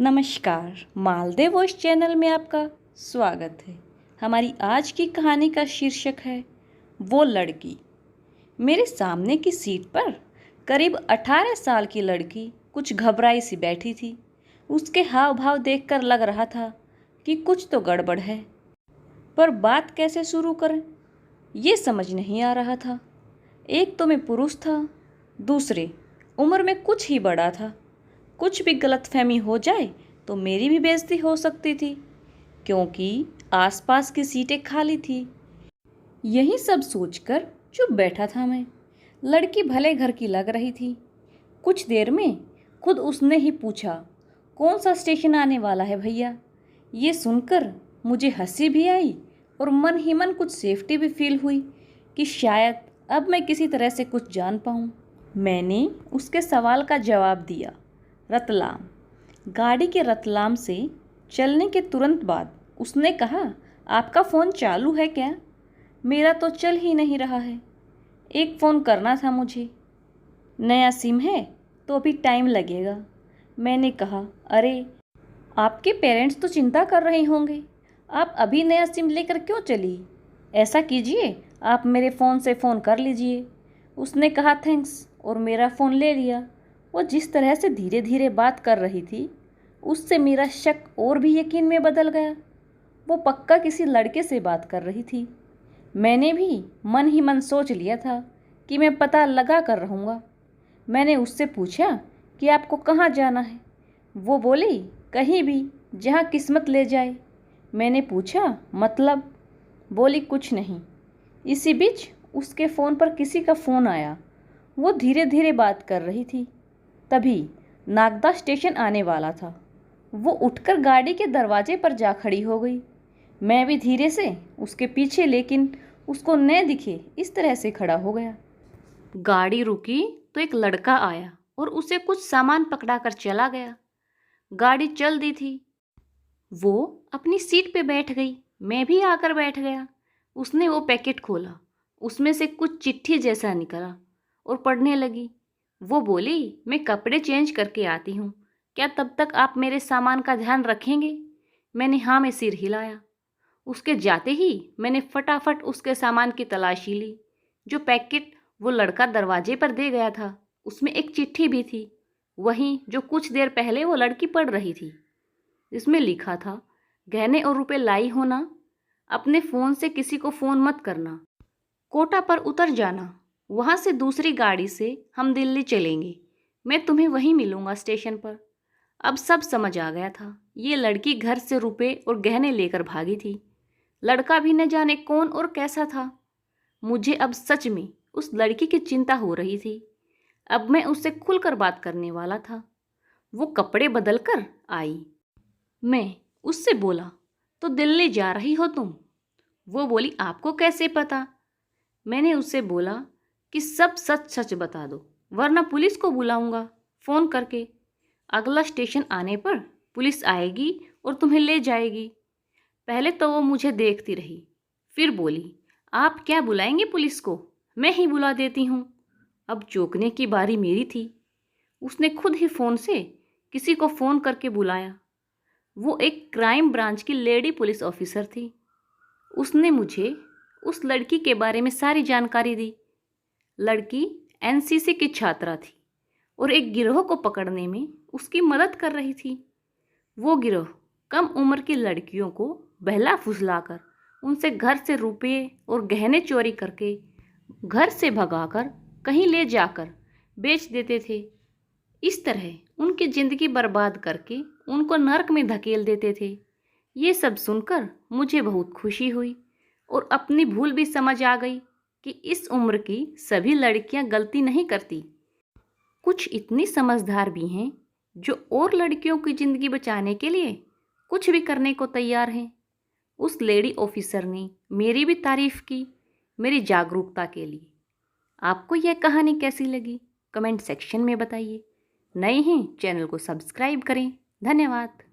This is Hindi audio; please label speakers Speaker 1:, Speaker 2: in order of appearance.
Speaker 1: नमस्कार, मालदेव वॉइस चैनल में आपका स्वागत है। हमारी आज की कहानी का शीर्षक है वो लड़की। मेरे सामने की सीट पर करीब 18 साल की लड़की कुछ घबराई सी बैठी थी। उसके हाव भाव देखकर लग रहा था कि कुछ तो गड़बड़ है, पर बात कैसे शुरू करें ये समझ नहीं आ रहा था। एक तो मैं पुरुष था, दूसरे उम्र में कुछ ही बड़ा था। कुछ भी गलतफहमी हो जाए तो मेरी भी बेइज्जती हो सकती थी, क्योंकि आसपास की सीटें खाली थी। यही सब सोचकर चुप बैठा था मैं। लड़की भले घर की लग रही थी। कुछ देर में खुद उसने ही पूछा, कौन सा स्टेशन आने वाला है भैया। ये सुनकर मुझे हंसी भी आई और मन ही मन कुछ सेफ्टी भी फील हुई कि शायद अब मैं किसी तरह से कुछ जान पाऊँ। मैंने उसके सवाल का जवाब दिया, रतलाम। गाड़ी के रतलाम से चलने के तुरंत बाद उसने कहा, आपका फ़ोन चालू है क्या? मेरा तो चल ही नहीं रहा है। एक फ़ोन करना था मुझे। नया सिम है तो अभी टाइम लगेगा। मैंने कहा, अरे आपके पेरेंट्स तो चिंता कर रहे होंगे, आप अभी नया सिम लेकर क्यों चली? ऐसा कीजिए, आप मेरे फ़ोन से फ़ोन कर लीजिए। उसने कहा थैंक्स और मेरा फ़ोन ले लिया। वो जिस तरह से धीरे धीरे बात कर रही थी, उससे मेरा शक और भी यकीन में बदल गया। वो पक्का किसी लड़के से बात कर रही थी। मैंने भी मन ही मन सोच लिया था कि मैं पता लगा कर रहूँगा। मैंने उससे पूछा कि आपको कहाँ जाना है? वो बोली, कहीं भी जहाँ किस्मत ले जाए। मैंने पूछा, मतलब? बोली, कुछ नहीं। इसी बीच उसके फ़ोन पर किसी का फ़ोन आया। वो धीरे धीरे बात कर रही थी। तभी नागदा स्टेशन आने वाला था। वो उठकर गाड़ी के दरवाजे पर जा खड़ी हो गई। मैं भी धीरे से उसके पीछे, लेकिन उसको न दिखे इस तरह से खड़ा हो गया। गाड़ी रुकी तो एक लड़का आया और उसे कुछ सामान पकड़ाकर चला गया। गाड़ी चल दी थी। वो अपनी सीट पे बैठ गई। मैं भी आकर बैठ गया। उसने वो पैकेट खोला। उसमें से कुछ चिट्ठी जैसा निकला और पढ़ने लगी। वो बोली, मैं कपड़े चेंज करके आती हूँ, क्या तब तक आप मेरे सामान का ध्यान रखेंगे? मैंने हाँ में सिर हिलाया। उसके जाते ही मैंने फटाफट उसके सामान की तलाशी ली। जो पैकेट वो लड़का दरवाजे पर दे गया था, उसमें एक चिट्ठी भी थी, वही जो कुछ देर पहले वो लड़की पढ़ रही थी। इसमें लिखा था, गहने और रुपए लाई हो ना, अपने फ़ोन से किसी को फ़ोन मत करना, कोटा पर उतर जाना, वहाँ से दूसरी गाड़ी से हम दिल्ली चलेंगे, मैं तुम्हें वहीं मिलूँगा स्टेशन पर। अब सब समझ आ गया था। ये लड़की घर से रुपए और गहने लेकर भागी थी। लड़का भी न जाने कौन और कैसा था। मुझे अब सच में उस लड़की की चिंता हो रही थी। अब मैं उससे खुलकर बात करने वाला था। वो कपड़े बदल कर आई। मैं उससे बोला, तो दिल्ली जा रही हो तुम? वो बोली, आपको कैसे पता? मैंने उससे बोला कि सब सच सच बता दो, वरना पुलिस को बुलाऊंगा फ़ोन करके। अगला स्टेशन आने पर पुलिस आएगी और तुम्हें ले जाएगी। पहले तो वो मुझे देखती रही, फिर बोली, आप क्या बुलाएंगे पुलिस को, मैं ही बुला देती हूँ। अब चौंकने की बारी मेरी थी। उसने खुद ही फ़ोन से किसी को फ़ोन करके बुलाया। वो एक क्राइम ब्रांच की लेडी पुलिस ऑफिसर थी। उसने मुझे उस लड़की के बारे में सारी जानकारी दी। लड़की एनसीसी की छात्रा थी और एक गिरोह को पकड़ने में उसकी मदद कर रही थी। वो गिरोह कम उम्र की लड़कियों को बहला फुसलाकर उनसे घर से रुपये और गहने चोरी करके घर से भगाकर कहीं ले जाकर बेच देते थे। इस तरह उनकी ज़िंदगी बर्बाद करके उनको नर्क में धकेल देते थे। ये सब सुनकर मुझे बहुत खुशी हुई और अपनी भूल भी समझ आ गई कि इस उम्र की सभी लड़कियां गलती नहीं करती। कुछ इतनी समझदार भी हैं जो और लड़कियों की ज़िंदगी बचाने के लिए कुछ भी करने को तैयार हैं। उस लेडी ऑफिसर ने मेरी भी तारीफ़ की, मेरी जागरूकता के लिए। आपको यह कहानी कैसी लगी कमेंट सेक्शन में बताइए। नए हैं चैनल को सब्सक्राइब करें। धन्यवाद।